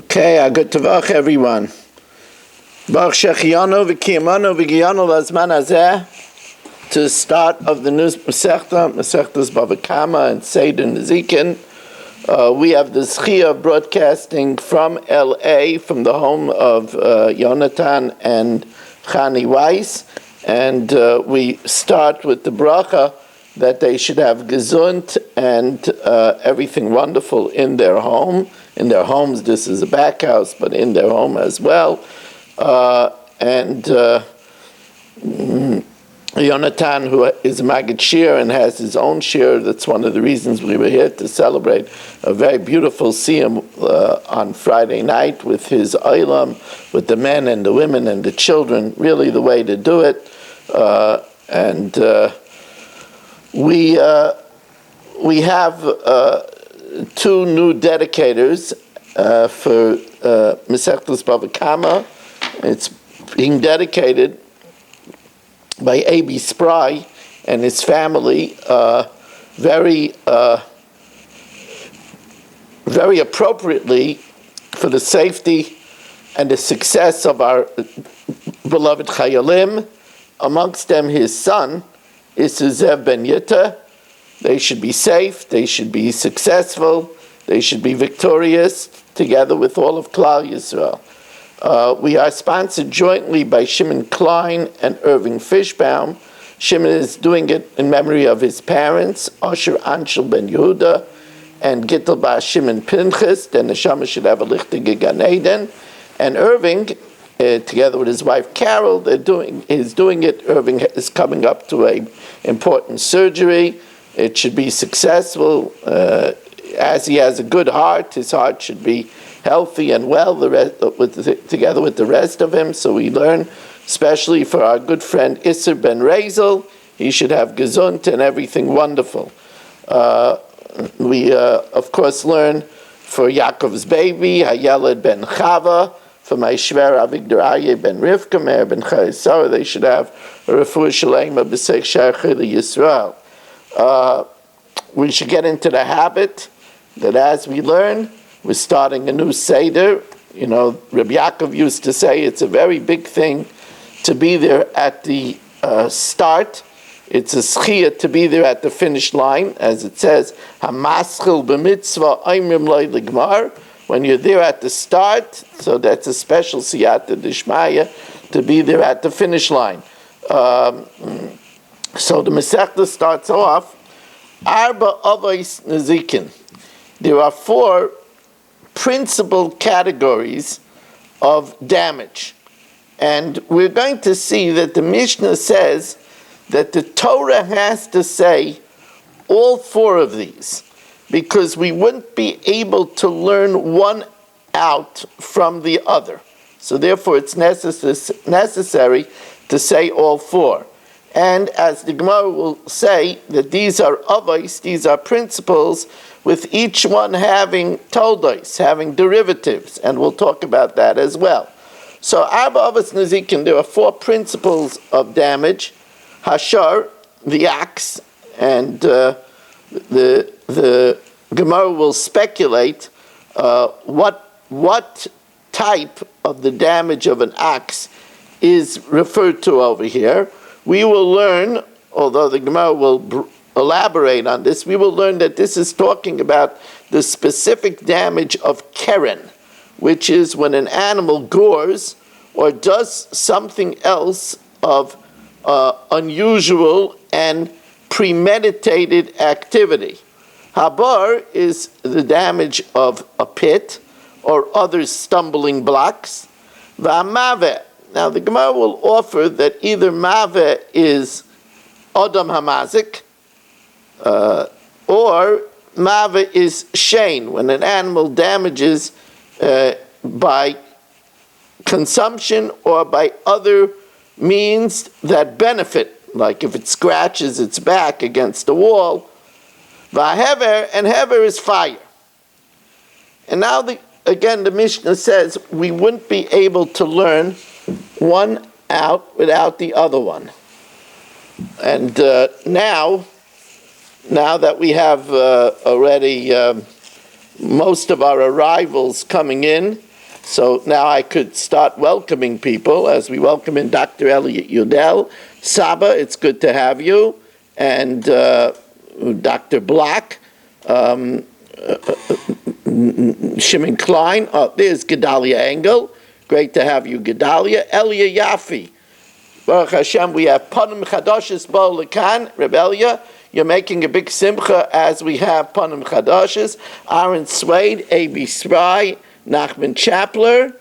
Okay, good tavach everyone. Baruch Shechianu v'kiyamanu v'giyanu lazman hazeh. To the start of the new Masechtas Bava Kama and Seder Nezikin. We have the Zechia broadcasting from L.A., from the home of Yonatan and Chani Weiss. And we start with the bracha that they should have gesund and everything wonderful in their home. In their homes, this is a back house, but in their home as well. Yonatan, who is a Maggid Shir and has his own shir, that's one of the reasons we were here to celebrate a very beautiful siyum on Friday night with his olam, with the men and the women and the children, really the way to do it. We have two new dedicators for Masechtas Bava Kama. It's being dedicated by A.B. Spry and his family, very appropriately for the safety and the success of our beloved Chayalim. Amongst them, his son, Isuzev Ben Yitta. They should be safe, they should be successful, they should be victorious, together with all of Klal Yisrael. We are sponsored jointly by Shimon Klein and Irving Fishbaum. Shimon is doing it in memory of his parents, Asher Anshel Ben Yehuda and Gittel Bar Shimon Pinchas. The neshama should have a lichtige Gan Eden. And Irving, together with his wife Carol, is doing it. Irving is coming up to an important surgery. It should be successful. As he has a good heart, his heart should be healthy and well, together with the rest of him. So we learn, especially for our good friend Isser Ben Rezel, he should have gesund and everything wonderful. We, of course, learn for Yaakov's baby, Hayeled Ben Chava, for my Shver Avigdor Aryeh Ben Rivka, Meir Ben Chayesara, they should have a refuah shalema b'seich Sharchei Yisrael. We should get into the habit that as we learn, we're starting a new Seder. You know, Rabbi Yaakov used to say it's a very big thing to be there at the start. It's a schiyah to be there at the finish line, as it says, Hamaschil b'mitzvah oimrim lo ligmar. When you're there at the start, so that's a special siyata d'shmaya, to be there at the finish line. So the Masechta starts off, Arba Avos Nezikin. There are four principal categories of damage. And we're going to see that the Mishnah says that the Torah has to say all four of these, because we wouldn't be able to learn one out from the other. So therefore it's necessary to say all four. And as the Gemara will say, that these are avos, these are principles, with each one having toldos, having derivatives, and we'll talk about that as well. So Arba Avos Nezikin, there are four principles of damage: Hashar, the axe, and the Gemara will speculate what type of the damage of an axe is referred to over here. We will learn, although the Gemara will elaborate on this, we will learn that this is talking about the specific damage of keren, which is when an animal gores or does something else of unusual and premeditated activity. Habar is the damage of a pit or other stumbling blocks. V'amaveh. Now the Gemara will offer that either maveh is Adam Hamazik, or maveh is shein, when an animal damages by consumption or by other means that benefit, like if it scratches its back against a wall. V'hever, and hever is fire. And now again the Mishnah says we wouldn't be able to learn one out without the other one. And now that we have already most of our arrivals coming in, So now I could start welcoming people as we welcome in Dr. Elliot Udell. Saba, it's good to have you. And Dr. Black, Shimon Klein. Oh, there's Gedalia Engel. Great to have you, Gedalia. Elia Yafi. Baruch Hashem, we have Panim Chadashis Bo Lekan, Rebellia. You're making a big simcha as we have Panim Chadashis. Aaron Swade, A.B. Spry, Nachman Chapler,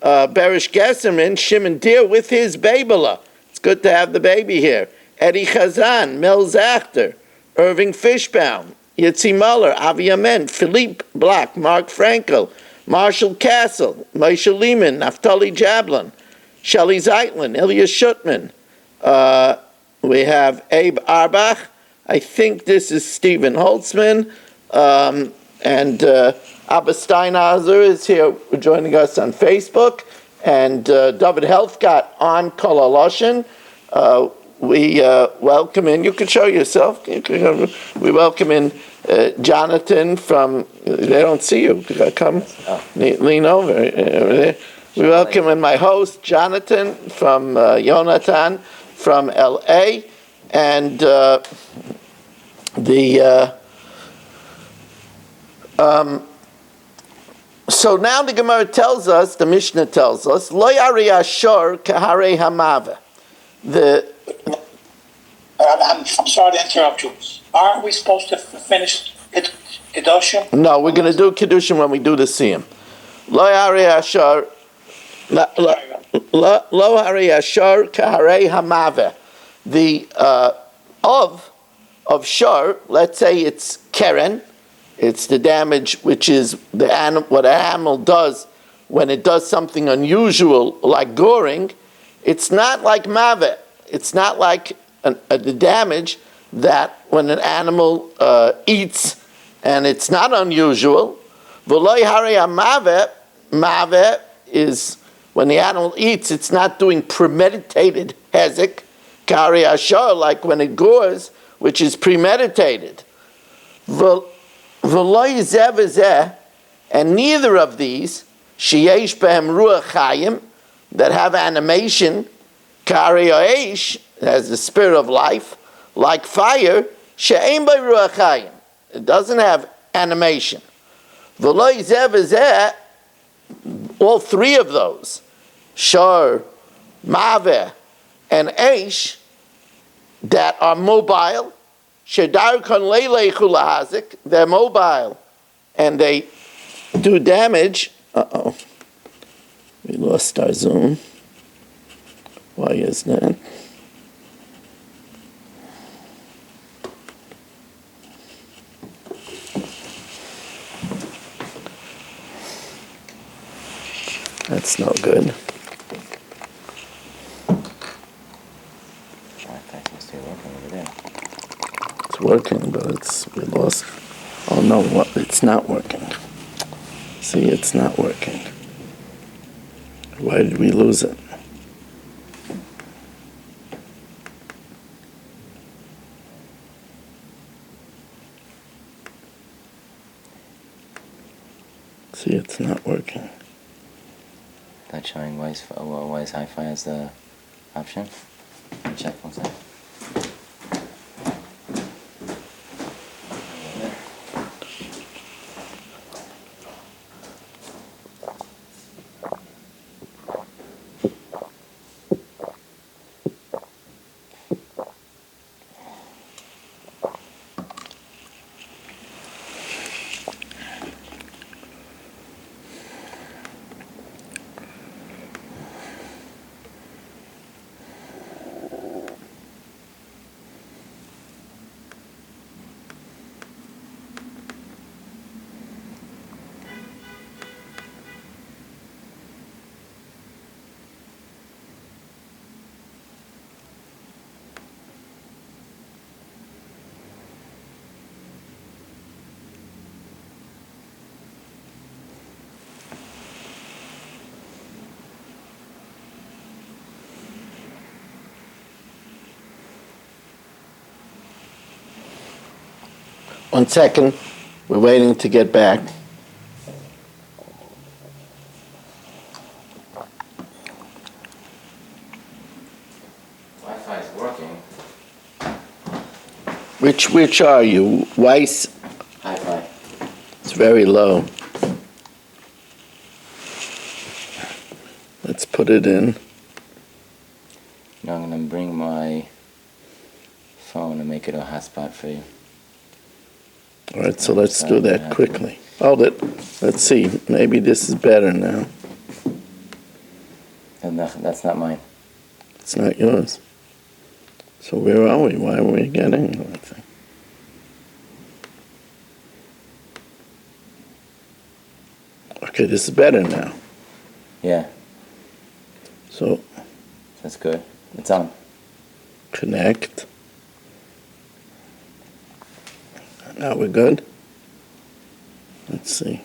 Berish Gesserman, Shimon Deer with his babala. It's good to have the baby here. Eddie Chazan, Mel Zachter, Irving Fishbaum, Yitzi Muller, Avi Amen, Philippe Black, Mark Frankel, Marshall Castle, Moshe Lehman, Naftali Jablon, Shelley Zeitlin, Ilya Shutman. We have Abe Arbach. I think this is Stephen Holtzman. And Abba Steinhauser is here joining us on Facebook. And David Helfgott on Kol Haloshen. We welcome in, you can show yourself. We welcome in Jonathan from, they don't see you. Come, lean over. We welcome in my host, Jonathan from Yonatan from LA. And so now the Gemara tells us, the Mishnah tells us, Lo yari ashor kaharei hamave. I'm sorry to interrupt you. Aren't we supposed to finish Kedushim? No, we're going to do Kedushim when we do the Siyam. Lo yari ashor Lo hari ashor kaharei hamave. The of shor, let's say it's keren, it's the damage which is what an animal does when it does something unusual like goring. It's not like mavet. It's not like the damage that when an animal eats and it's not unusual. V'lo hari hamavet, mavet is when the animal eats, it's not doing premeditated hezek. Kari ashar, like when it gores, which is premeditated. And neither of these, sheyesh behem ruach chayim, that have animation, kari ha'esh, has the spirit of life, like fire, she'ein by ruach chayim. It doesn't have animation. All three of those, shor, maveh, and eish, that are mobile, shedar kon leilei chulahazik, they're mobile, and they do damage. We lost our Zoom. Why is that? That's no good. It's working, but we lost. Oh no, it's not working. See, it's not working. Why did we lose it? See, it's not working. Not showing Wise Hi-Fi as the option. Check one second. One second, we're waiting to get back. Which are you? Weiss? Hi-Fi. It's very low. Let's put it in. Now I'm gonna bring my phone and make it a hotspot for you. All right, so let's do that quickly. Hold it. Let's see. Maybe this is better now. And that's not mine. It's not yours. So where are we? Why are we getting nothing? Okay, this is better now. Yeah, So that's good. It's on. connect. Now we're good. Let's see.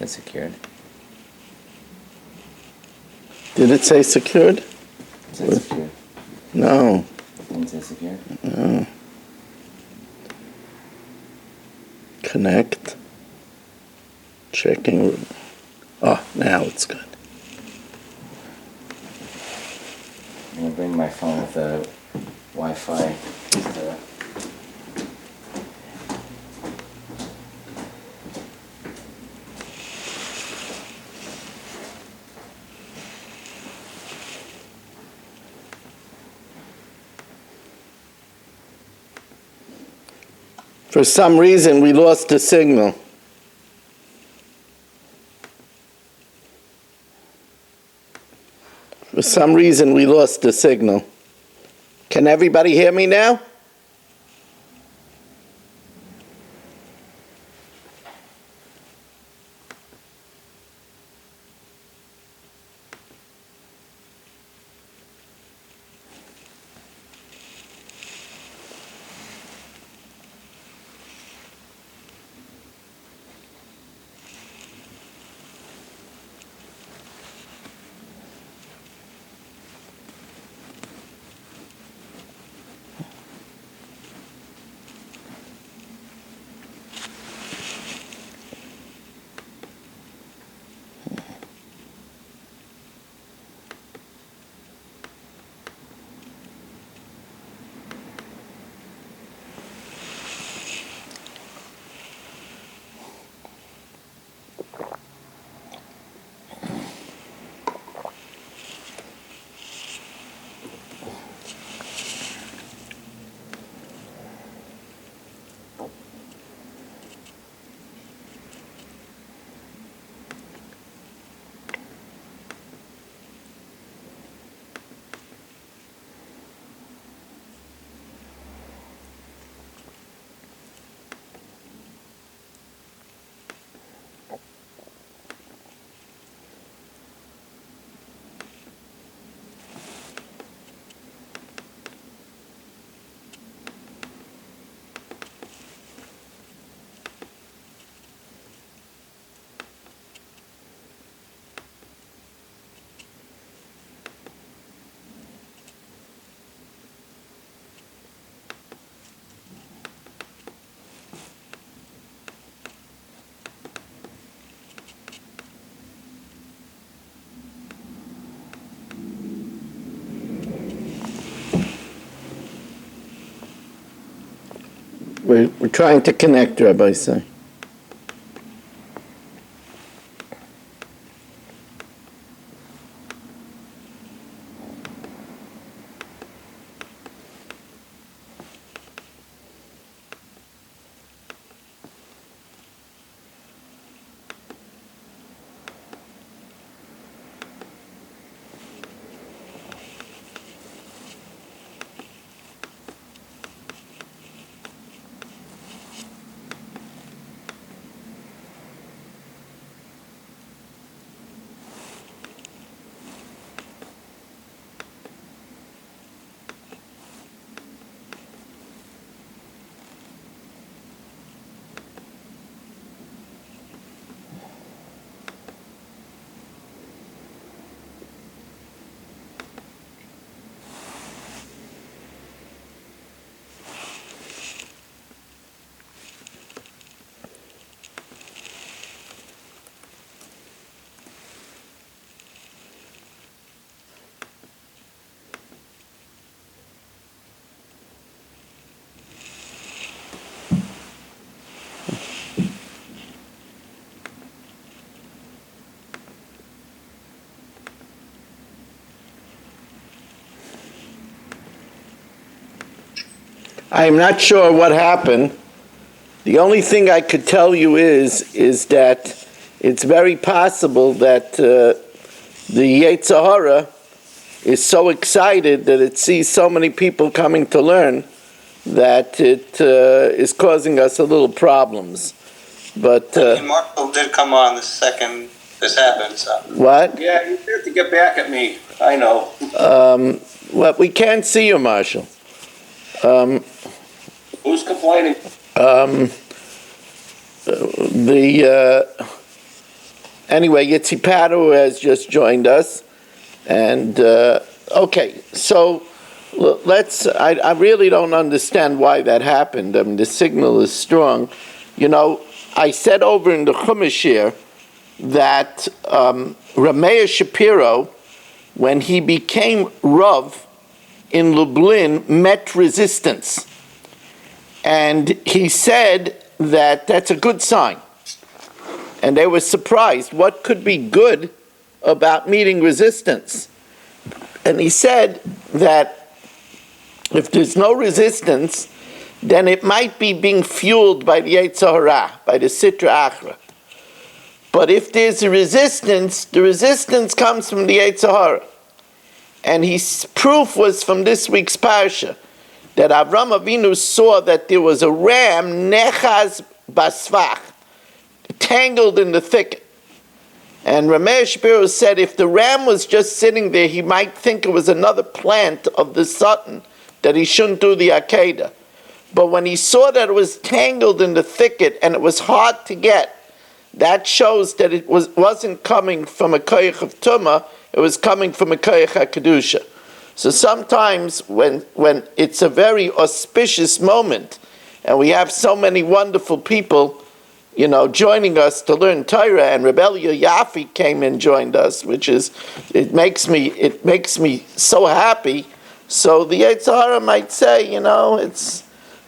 It's secured. Did it say secured? Is it secured? No. Didn't say secured? No. Connect. Checking. Oh, now it's good. I'm gonna bring my phone with the Wi-Fi. For some reason, we lost the signal. For some reason, we lost the signal. Can everybody hear me now? We're trying to connect, Rabbi say. I'm not sure what happened. The only thing I could tell you is that it's very possible that the Yetzer Hara is so excited that it sees so many people coming to learn that it is causing us a little problems. But Marshall did come on the second this happened. So. What? Yeah, you have to get back at me. I know. Well, we can't see you, Marshall. Who's complaining? Anyway, Yitzi Pato has just joined us, and okay, so let's. I really don't understand why that happened. I mean, the signal is strong. You know, I said over in the Chumash here that Rameir Shapiro, when he became Rav in Lublin, met resistance. And he said that that's a good sign. And they were surprised. What could be good about meeting resistance? And he said that if there's no resistance, then it might be being fueled by the Yetzer Hara, by the Sitra Achra. But if there's a resistance, the resistance comes from the Yetzer Hara. And his proof was from this week's parsha, that Avram Avinu saw that there was a ram, nechaz basvach, tangled in the thicket. And Rameir Shapiro said if the ram was just sitting there, he might think it was another plant of the Satan, that he shouldn't do the Akedah. But when he saw that it was tangled in the thicket and it was hard to get, that shows that it wasn't coming from a koyach of Tumah, it was coming from a koyach HaKedusha. So sometimes when it's a very auspicious moment, and we have so many wonderful people, joining us to learn Torah, and Rebellia Yafi came and joined us, it makes me so happy. So the Yetzer Hara might say, it's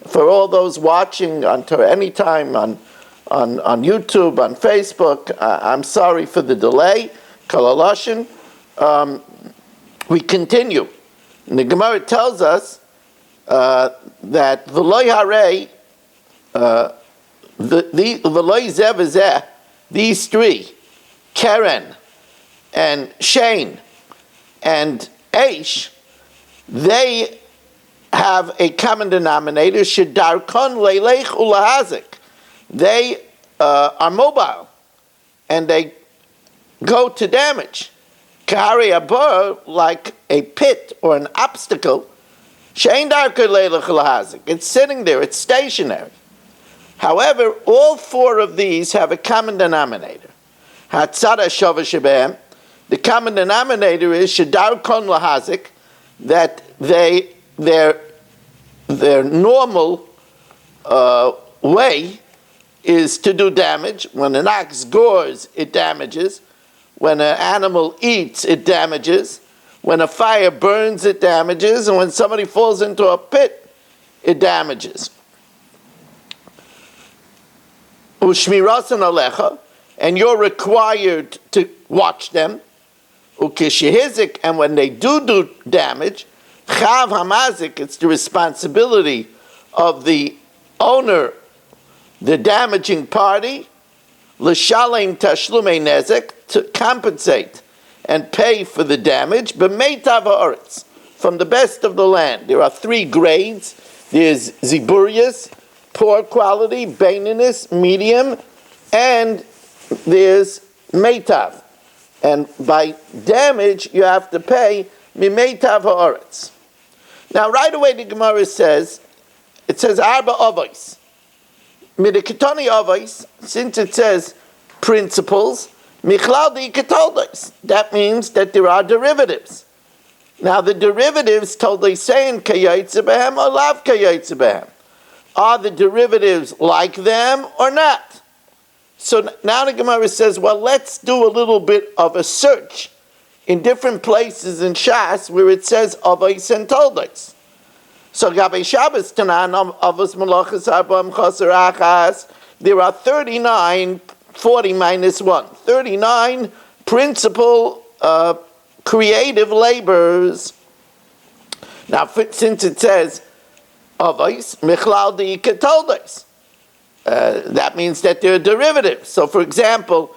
for all those watching on Torah anytime on YouTube, on Facebook. I'm sorry for the delay. Kalaloshin. We continue. And the Gemara tells us that the loy harei, the loy zeh v'zeh, these three, Keren and Shane and Aish, they have a common denominator, shedarkon leilech ulahazik. They are mobile and they go to damage. Kahari abur, like a pit or an obstacle, shein darkon leilech ulahazik. It's sitting there, it's stationary. However, all four of these have a common denominator. Hatzara shova shebehem. The common denominator is shedarkon lahazik, that their normal way is to do damage. When an ox gores, it damages. When an animal eats, it damages. When a fire burns, it damages. And when somebody falls into a pit, it damages. Ushmirasan alecha, and you're required to watch them. Ukishihizik, and when they do damage, chav hamazik, it's the responsibility of the owner, the damaging party, l'shalem tashlumei nezek, to compensate and pay for the damage, b'meitav ha'aretz, from the best of the land. There are three grades. There's ziburius, poor quality, baininus, medium, and there's meitav. And by damage, you have to pay mimeitav ha'aretz. Now, right away, the Gemara says, it says arba avos. Midikatoni avos, since it says principles, michlal di katoldos. That means that there are derivatives. Now, the derivatives told they saying kayotze behem or lav kayotze behem. Are the derivatives like them or not? So now the Gemara says, well, let's do a little bit of a search in different places in Shas where it says avos and toldos. So Gabe Shabbos Tanan avos malachas arbam chaser achas. There are 39, 40 minus 1. 39 principal creative labors. Now, since it says avos, michlal deika toldos. That means that they're derivatives. So, for example,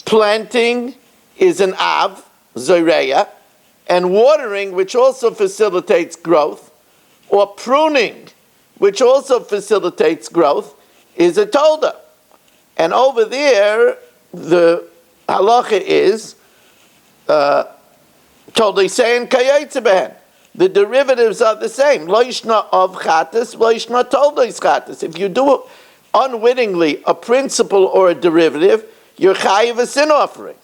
planting is an av, zoreya, and watering, which also facilitates growth, or pruning, which also facilitates growth, is a tolda. And over there, the halacha is toldesein kayetzeben. The derivatives are the same. Loishna of chatas, loishna toldes chatas. If you do unwittingly a principle or a derivative, you're chayiv a sin offering.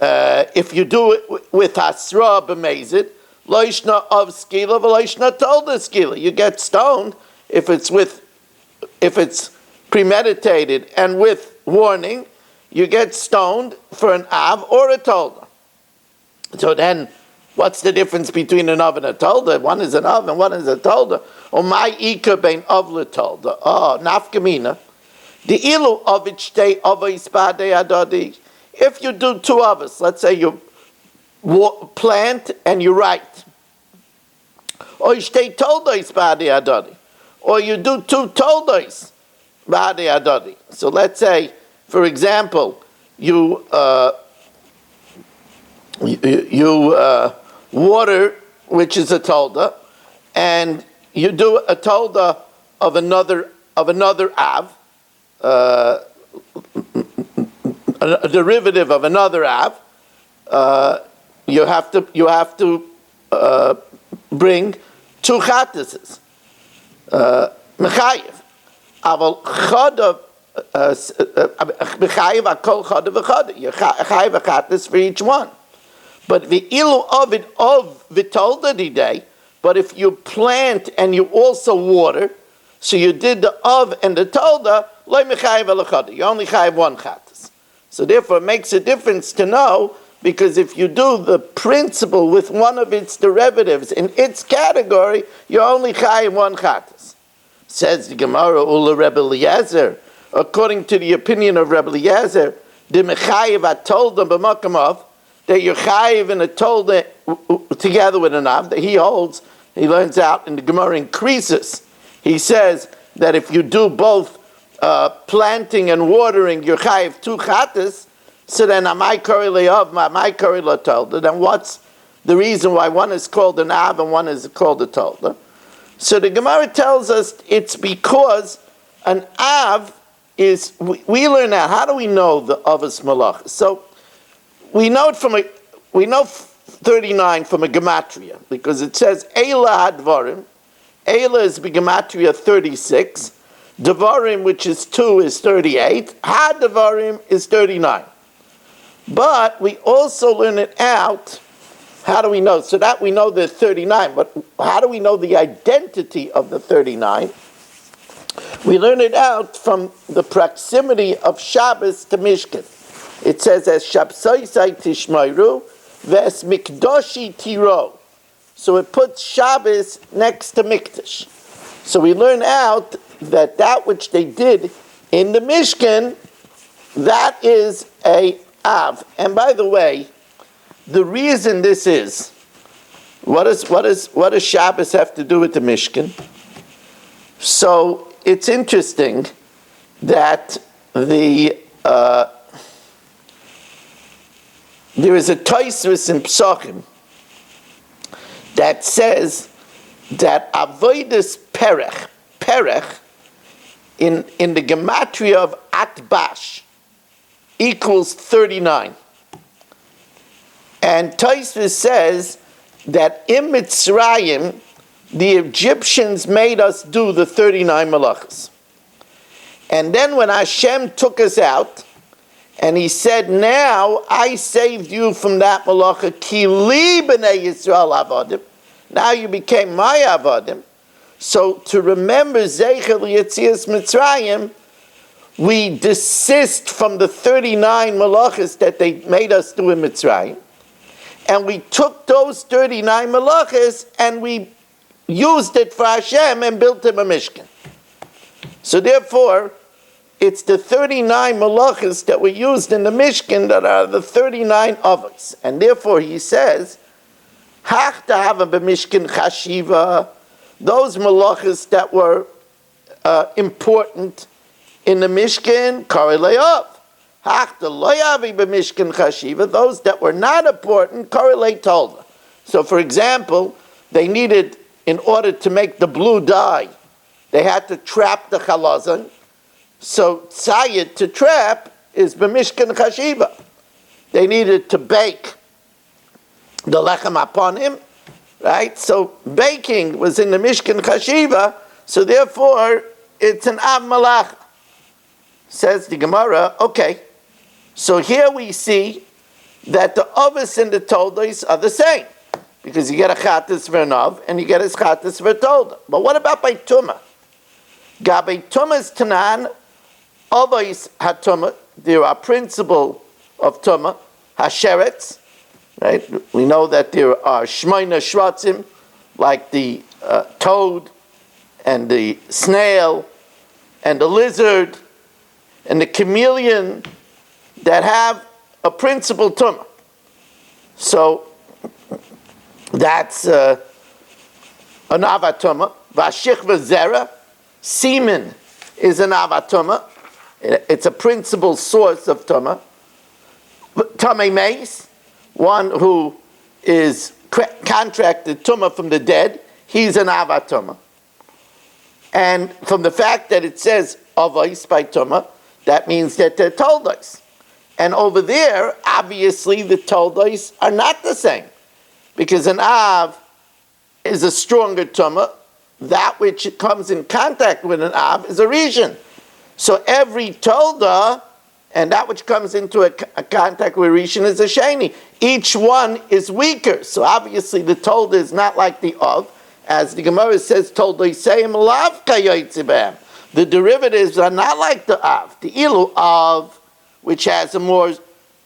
If you do it with hasra b'mezid, loishna of skila, loishna tolda skila. You get stoned if it's premeditated and with warning. You get stoned for an av or a tolda. So then, what's the difference between an av and a tolda? One is an av and one is a tolda. Or my ika bein av le tolda. Oh, nafkamina. The ilu of it stay avos bade adodi. If you do two avos, let's say you plant and you write, or you stay toldos bade adodi, or you do two toldos bade adodi. So let's say, for example, you water, which is a tolda, and you do a tolda of another av, a derivative of another av. You have to bring two chatases, mechayev. Aval chadav mechayev akol chadav v'chadav. You chayev a chatas for each one. But the ilu of it of vitolda day. But if you plant and you also water, so you did the of and the tolda, loy mechayev elachada. You only chayev one chatas. So therefore, it makes a difference to know, because if you do the principle with one of its derivatives in its category, you only chayev one chatas. Says the Gemara, Ula Rebbe Eliezer, according to the opinion of Rebbe Eliezer, the mechayev atolda b'makamav, that you're chayiv in a tolda together with an av, that he learns out in the Gemara increases. He says that if you do both planting and watering, you're chayiv two chatas, so then amai kori le'av, amai kori le'tolda, then what's the reason why one is called an av and one is called a tolda? So the Gemara tells us it's because an av is, we learn out, how do we know the avos malach? So, we know 39 from a gematria, because it says Eila hadvarim. Eila is gematria 36. Dvarim, which is 2, is 38. Hadvarim is 39. But we also learn it out. How do we know? So that we know there's 39, but how do we know the identity of the 39? We learn it out from the proximity of Shabbos to Mishkan. It says, as Shabsoisai Tishmairu, Ves Mikdoshi Tiro. So it puts Shabbos next to Mikdash. So we learn out that which they did in the Mishkan, that is a Av. And by the way, the reason this is, what does Shabbos have to do with the Mishkan? So it's interesting that there is a Tosfos in Psachim that says that avodas perech in the gematria of atbash equals 39. And Tosfos says that in Mitzrayim, the Egyptians made us do the 39 malachas. And then when Hashem took us out, and he said, now I saved you from that malacha, ki li b'nei Yisrael avodim. Now you became my avodim. So to remember Zeicher Yetzias Mitzrayim, we desist from the 39 malachas that they made us do in Mitzrayim. And we took those 39 malachas and we used it for Hashem and built him a Mishkan. So therefore, it's the 39 malachas that were used in the Mishkan that are the 39 avos. And therefore he says, Hach tahava b'mishkan chashiva those malachas that were important in the Mishkan, korelei of. Hachta lo yavi b'mishkan chashiva, those that were not important, korelei tolda. So for example, they needed, in order to make the blue dye, they had to trap the chalazon. So tzayid, to trap, is b'mishkan chashiva. They needed to bake the lechem upon him, right? So baking was in the Mishkan Chashiva, so therefore it's an Av Malach. Says the Gemara, okay, so here we see that the Avos and the Toldos are the same, because you get a Chatas Vernav and you get a Chatas Vertolda. But what about by Tumah? Gabe Tumah's Tanan, Avos HaTumah, there are principle of Tumah, Hasheretz, right? We know that there are Shmoina Shratzim, like the toad, and the snail, and the lizard, and the chameleon, that have a principal Tumah. So, that's an Avatuma. Vashichva Zera, semen is an Avatuma. It's a principal source of Tumah. Tamei Meis, one who is contracted Tumah from the dead, he's an Avatuma. And from the fact that it says Avos by Tumah, that means that they're Toldos. And over there, obviously, the Toldos are not the same. Because an Av is a stronger Tumah. That which comes in contact with an Av is a region. So every Tolda, and that which comes into a contact with Rishon is a Sheni. Each one is weaker. So obviously the Tolda is not like the Av. As the Gemara says, Tolda Yisayim Lav Kayotzibam. The derivatives are not like the Av. The Ilu Av, which has a more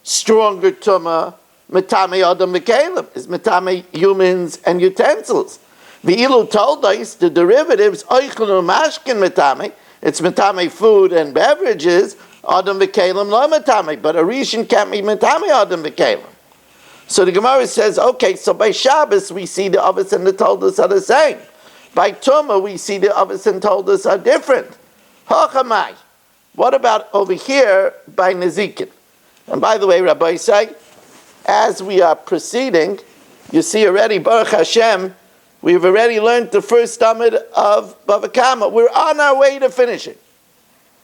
stronger Tumah, Metame Adam Mekalim, is Metame humans and utensils. The Ilu Tolda, the derivatives, Oichel Mashkin Metame, it's Metame food and beverages, Adam v'kelim lo metame, but a rishon can't be metame Adam v'kelim. So the Gemara says, okay, so by Shabbos we see the Avos and the Toldos are the same. By Tumah we see the Avos and Toldos are different. Hochamai. What about over here by Nezikin? And by the way, Rabbi say, as we are proceeding, you see already, Baruch Hashem, we've already learned the first Amud of Bava Kama. We're on our way to finishing.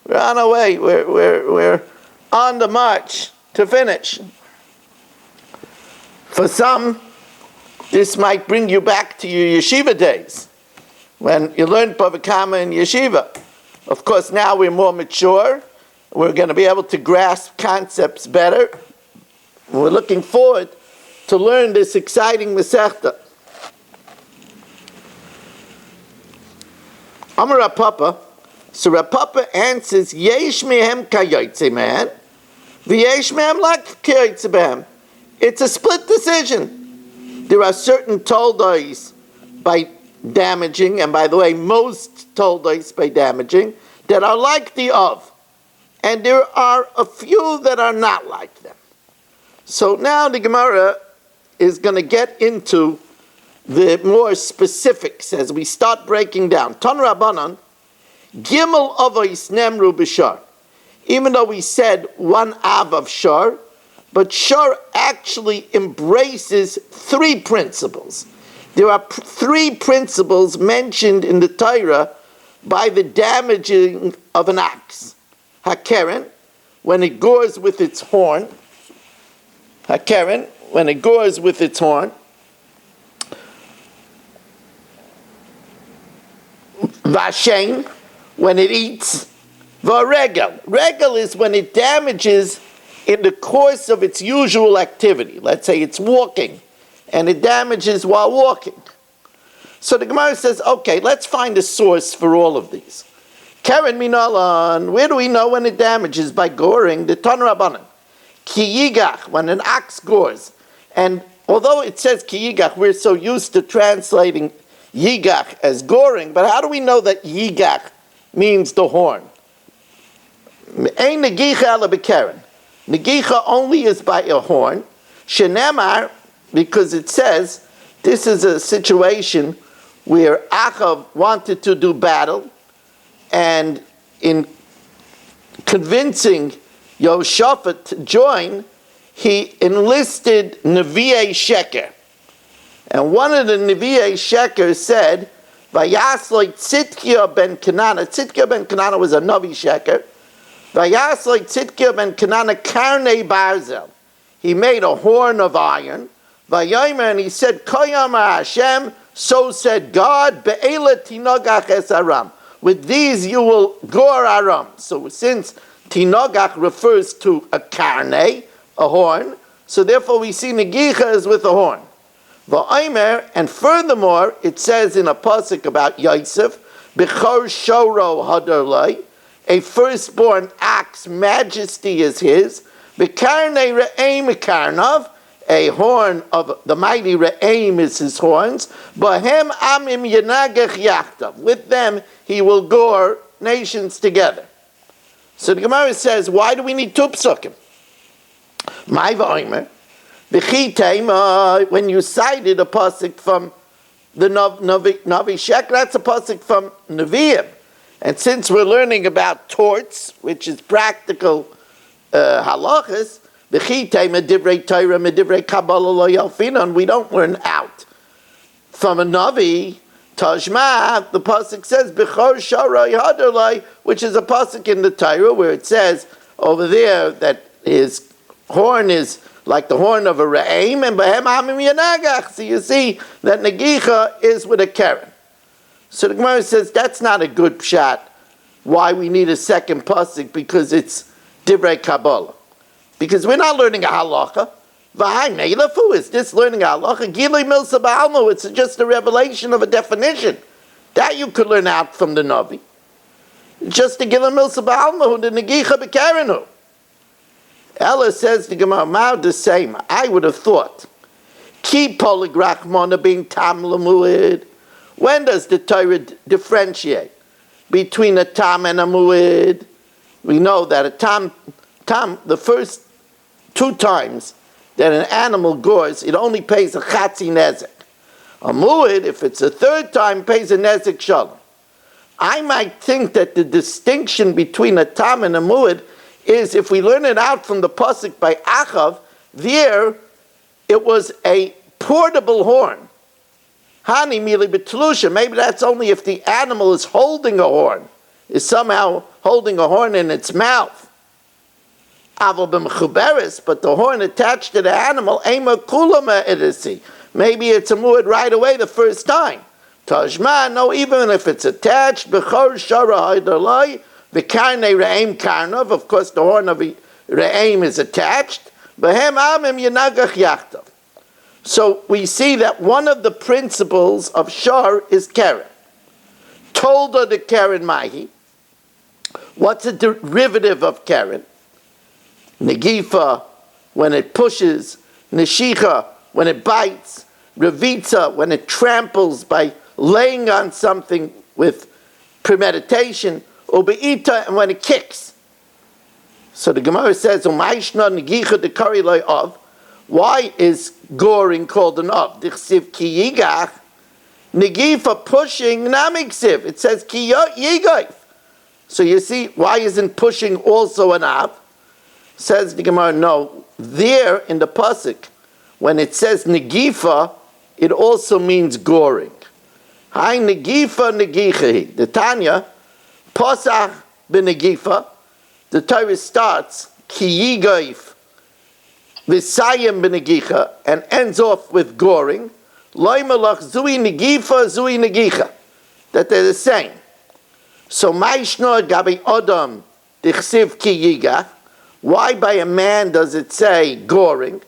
We're on our way. We're on the march to finish. For some, this might bring you back to your yeshiva days, when you learned Bava Kama in yeshiva. Of course, now we're more mature. We're going to be able to grasp concepts better. We're looking forward to learn this exciting Masechta. Amar Rapapa. So Rapapa answers, Yesh mehem kayotze man, v'yesh mehem lak kayotze behem. It's a split decision. There are certain toldos by damaging, and by the way, most toldos by damaging, that are like the of. And there are a few that are not like them. So now the Gemara is going to get into the more specifics as we start breaking down. Ton Rabbanan, Gimel Avos Nemru B'Shar. Even though we said one Av of Shar, but Shar actually embraces three principles. There are three principles mentioned in the Torah by the damaging of an ox. Hakeren, when it gores with its horn. Hakeren, when it gores with its horn. Vashen, when it eats. Varegel. Regel is when it damages in the course of its usual activity. Let's say it's walking, and it damages while walking. So the Gemara says, okay, let's find a source for all of these. Karen Minalan, where do we know when it damages? By goring, the Ton Rabbanan. Ki yigach, when an ox gores. And although it says ki yigach, we're so used to translating yigach as goring, but how do we know that yigach means the horn? Ein negicha ala b'keren. Negicha only is by a horn. Shenemar, because it says this is a situation where Achav wanted to do battle, and in convincing Yehoshaphat to join, he enlisted Nevi'ei Sheker. And one of the Nevi'ei Sheker said, Vayasloi Tzidkiah ben Kenana. Tzidkiah ben Kenana was a Navi Sheker. Vayasloi Tzidkiah ben Kenana karnei barzel. He made a horn of iron. Vayomer, and he said, Koyamar Hashem, so said God, Be'ela tinogach es aram. With these you will gore Aram. So since tinogach refers to a karnei, a horn, so therefore we see negicha is with a horn. V'omer, and furthermore, it says in a pasuk about Yosef, Bechor shoro hadar, a firstborn ox, majesty is his. B'karnei re'eim karnav, a horn of the mighty re'eim is his horns. B'hem amim yenagach yachtav, with them he will gore nations together. So the Gemara says, why do we need two psukim? My v'omer, when you cited a pasuk from the Navi Sheker, that's a pasuk from Nevi'im. And since we're learning about torts, which is practical halachas, we don't learn out. From a Navi, Tajma, the pasuk says, which is a pasuk in the Torah, where it says over there that his horn is like the horn of a re'eim, and b'hem amim yanagach. So you see that negicha is with a keren. So the Gemara says that's not a good shot. Why we need a second pasuk? Because it's divrei Kabbalah. Because we're not learning a halacha. V'hai meilafu, is this learning a halacha? Gilui milsa ba'almo, it's just a revelation of a definition. That you could learn out from the Navi. Just the gilui milsa ba'almo, the negicha b'kerenu. Ella says the Gemara, Mao the same. I would have thought. Ki poligrach mona being tam lemuid. When does the Torah differentiate between a tam and a muid? We know that a tam, the first two times that an animal gores, it only pays a chatzi nezek. A muid, if it's a third time, pays a nezek shalom. I might think that the distinction between a tam and a muid is, if we learn it out from the pasuk by Achav, there it was a portable horn. Hani mili betlusha. Maybe that's only if the animal is holding a horn, is somehow holding a horn in its mouth. Aval b'mechuberes, but the horn attached to the animal, ema kulama edisi. Maybe it's a muad right away the first time. Tajma, no, even if it's attached, b'chor shara haydalai, v'karnei re'eim karnav, of course the horn of re'eim is attached, b'hem amim yenagach yachtav. So we see that one of the principles of shar is keren. Tolda the keren mahi. What's a derivative of keren? Negifa, when it pushes. Neshicha, when it bites. Revitza, when it tramples by laying on something with premeditation. Ubeita, and when it kicks. So the Gemara says, Umayshna negicha de kari loy of. Why is goring called an av? Dichsiv ki yigach. Negifa pushing namiksiv. It says ki yigach. So you see, why isn't pushing also an av? Says the Gemara, no. There in the pasuk, when it says negifa, it also means goring. Hi negifa negichahi. The Tanya, pasach b'negifa. The Torah starts ki yigach v'sayim b'negicha and ends off with goring. Loy malach zui negicha. That they're the same. So ma'ishno gabi adam dichsiv ki yigach. Why by a man does it say goring?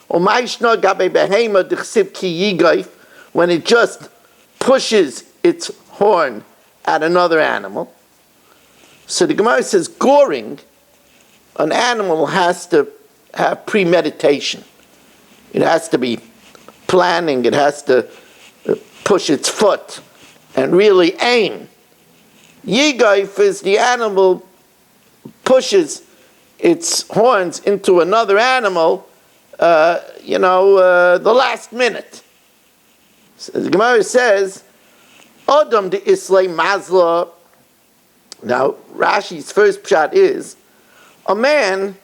Or ma'ishno gabi behema dichsiv ki yigach, when it just pushes its horn at another animal? So the Gemara says goring, an animal has to have premeditation. It has to be planning, it has to push its foot and really aim. Yigaif is the animal pushes its horns into another animal, the last minute. So the Gemara says, Adam the Islay Mazla. Now, Rashi's first pshat is a man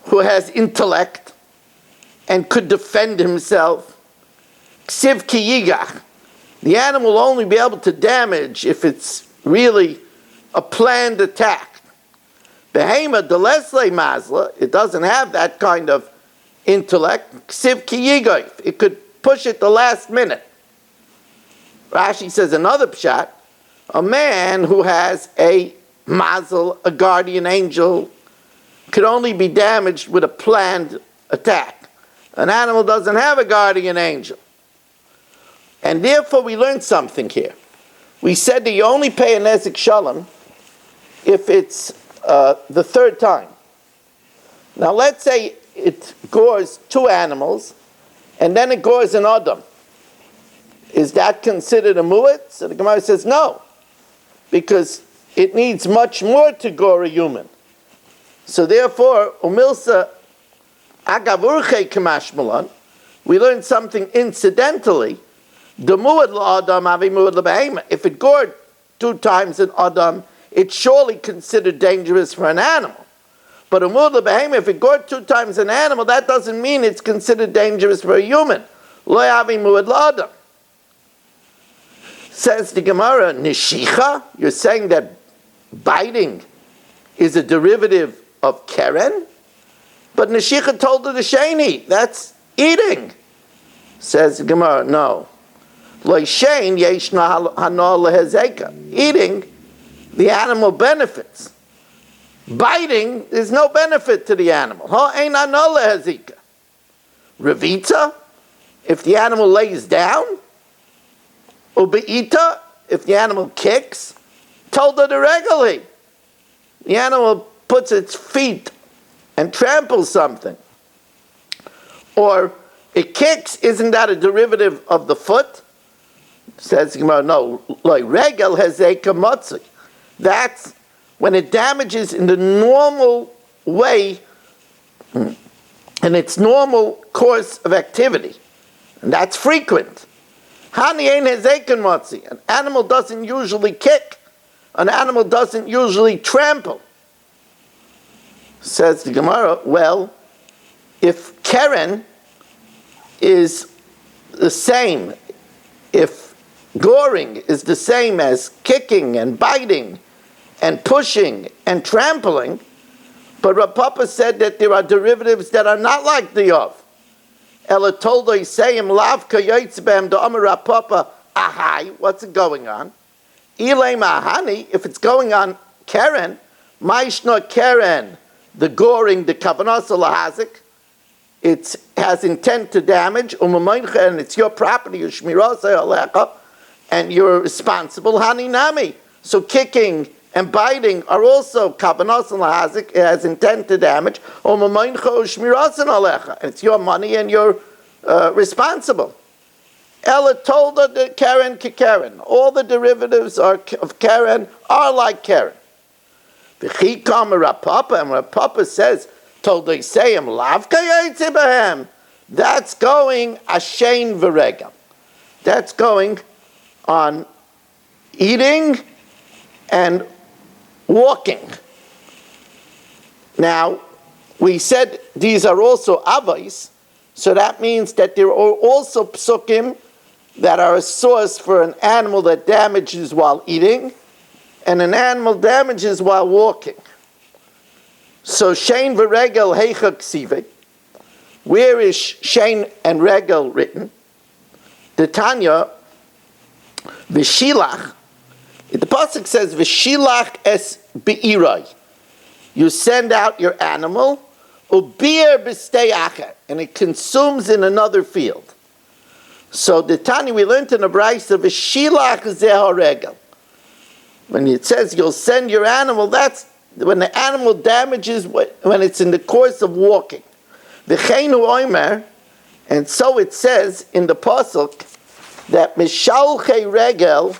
who has intellect and could defend himself. Ksiv ki yigach. The animal will only be able to damage if it's really a planned attack. Behema de Leslie Mazla, it doesn't have that kind of intellect. Ksiv ki yigach. It could push it the last minute. Rashi says another pshat, a man who has a mazel, a guardian angel, could only be damaged with a planned attack. An animal doesn't have a guardian angel. And therefore we learned something here. We said that you only pay a nezek shalom if it's the third time. Now let's say it gores two animals, and then it gores an adam. Is that considered a mu'at? So the Gemara says no, because it needs much more to gore a human. So therefore, umilsa agavurche kamashmalan, we learned something incidentally. The mu'at la'adam avi mu'at l'behema. If it gored two times an adam, it's surely considered dangerous for an animal. But a mu'at l'behema, if it gored two times an animal, that doesn't mean it's considered dangerous for a human. Lo avi mu'at la'adam. Says the Gemara, Nishicha, you're saying that biting is a derivative of Keren? But Nishicha told her the Sheni, that's eating. Says the Gemara, no. Eating, the animal benefits. Biting, there's no benefit to the animal. Revita, if the animal lays down, Ubeita, if the animal kicks, told her regularly. The animal puts its feet and tramples something. Or it kicks, isn't that a derivative of the foot? Says Gemara, no, like regel has a kamotzi. That's when it damages in the normal way, in its normal course of activity. And that's frequent. An animal doesn't usually kick. An animal doesn't usually trample. Says the Gemara, well, if Keren is the same, if goring is the same as kicking and biting and pushing and trampling, but Rav Papa said that there are derivatives that are not like the of. Ella told her, say him, lavka yoitzbem do amar Rav Papa, ahai, what's it going on? Ilay mahani, if it's going on Keren, maishna Keren, the goring, the kavanas lahazik, it has intent to damage, and it's your property, and you're responsible, hani nami. So kicking and biting are also kavanas lahazik, it has intent to damage, and it's your money and you're responsible. Ella told her that Keren Karen. All the derivatives of Karen are like Karen. V'chi kama Rav Papa, and Rav Papa says, told they say him, lavka yaitzibahem. That's going ashein v'regam. That's going on eating and walking. Now, we said these are also avos, so that means that there are also psukim that are a source for an animal that damages while eating and an animal damages while walking. So Shein v'regel heicha ksive. Where is Shein and regel written? The Tanya v'shilach. The pasuk says v'shilach es be'irai. You send out your animal, ubir b'stei acher, and it consumes in another field. So the Tanya we learned in the Braisa v'shilach zeh regel. When it says you'll send your animal, that's when the animal damages when it's in the course of walking. V'cheinu oimer, and so it says in the pasuk that mishalchei regel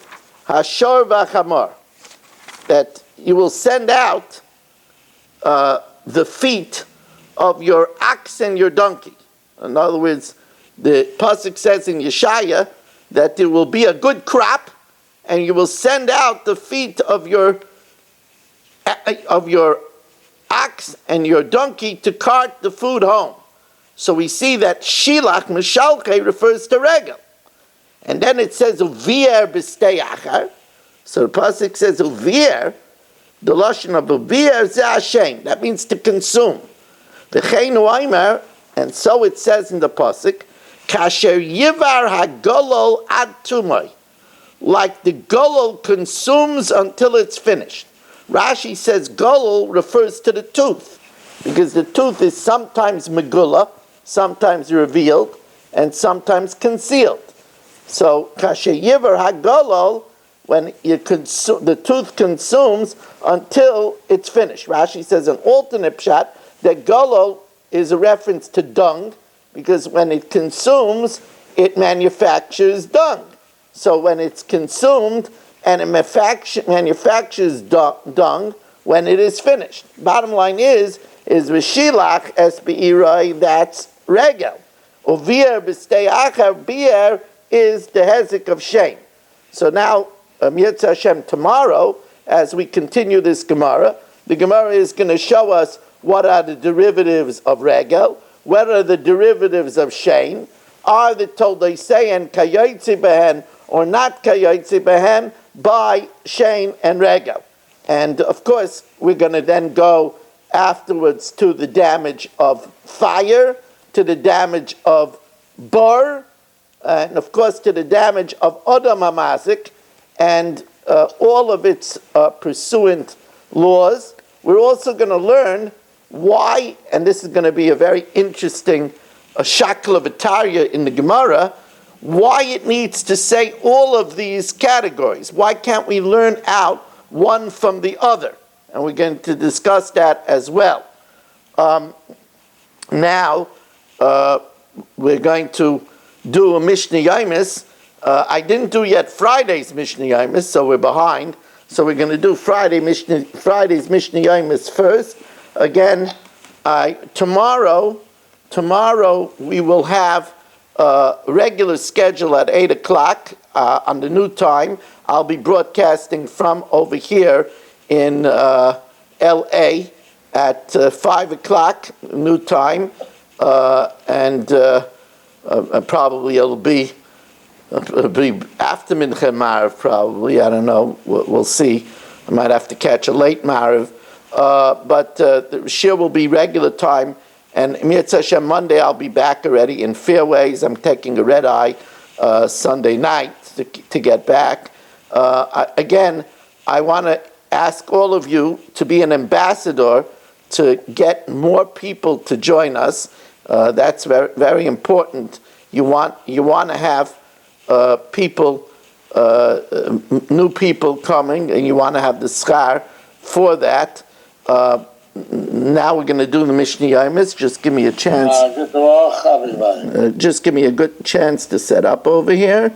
hashor v'chamor, that you will send out the feet of your ox and your donkey. In other words, the pasuk says in Yeshaya that there will be a good crop and you will send out the feet of your ox and your donkey to cart the food home. So we see that shilach mishalke refers to regel. And then it says uvier b'stei achar. So the pasuk says uvier, the lashon of uvier ze Hashem. That means to consume. V'cheinu aimer, and so it says in the pasuk, kasher yivar hagolol ad tumay, like the golol consumes until it's finished. Rashi says golol refers to the tooth, because the tooth is sometimes megullah, sometimes revealed, and sometimes concealed. So kasher yivar hagolol, when the tooth consumes until it's finished. Rashi says an alternate pshat that golol is a reference to dung, because when it consumes, it manufactures dung. So when it's consumed, and it manufactures dung when it is finished. Bottom line is v'shilach es be'irai, that's regel. Uvir b'stei achar, bier is the hezek of shame. So now, Yitzhak Hashem, tomorrow, as we continue this Gemara, the Gemara is going to show us what are the derivatives of regel, what are the derivatives of shame, are the toldesein kayotzi behen or not kayotzi behen by shame and regel. And of course, we're going to then go afterwards to the damage of fire, to the damage of bor, and of course to the damage of odam hamazik, and all of its pursuant laws. We're also going to learn why, and this is going to be a very interesting shakla v'tarya in the Gemara, why it needs to say all of these categories. Why can't we learn out one from the other? And we're going to discuss that as well. Now, we're going to do a Mishnah Yomis. I didn't do yet Friday's Mishnah Yomis, so we're behind. So we're going to do Friday's Mishnah Yomis first. Again, tomorrow we will have a regular schedule at 8 o'clock on the new time. I'll be broadcasting from over here in LA at 5 o'clock, new time, and probably it'll be after Mincha Marav, probably. I don't know. We'll see. I might have to catch a late Marav. But the shir will be regular time. And Mitzvah Hashem, Monday I'll be back already in Fairways. I'm taking a red eye Sunday night to get back. Again, I want to ask all of you to be an ambassador to get more people to join us. That's very, very important. You want to have people, new people coming, and you want to have the schar for that. Now we're going to do the Mishnah Yomis. Just give me a chance. Just give me a good chance to set up over here.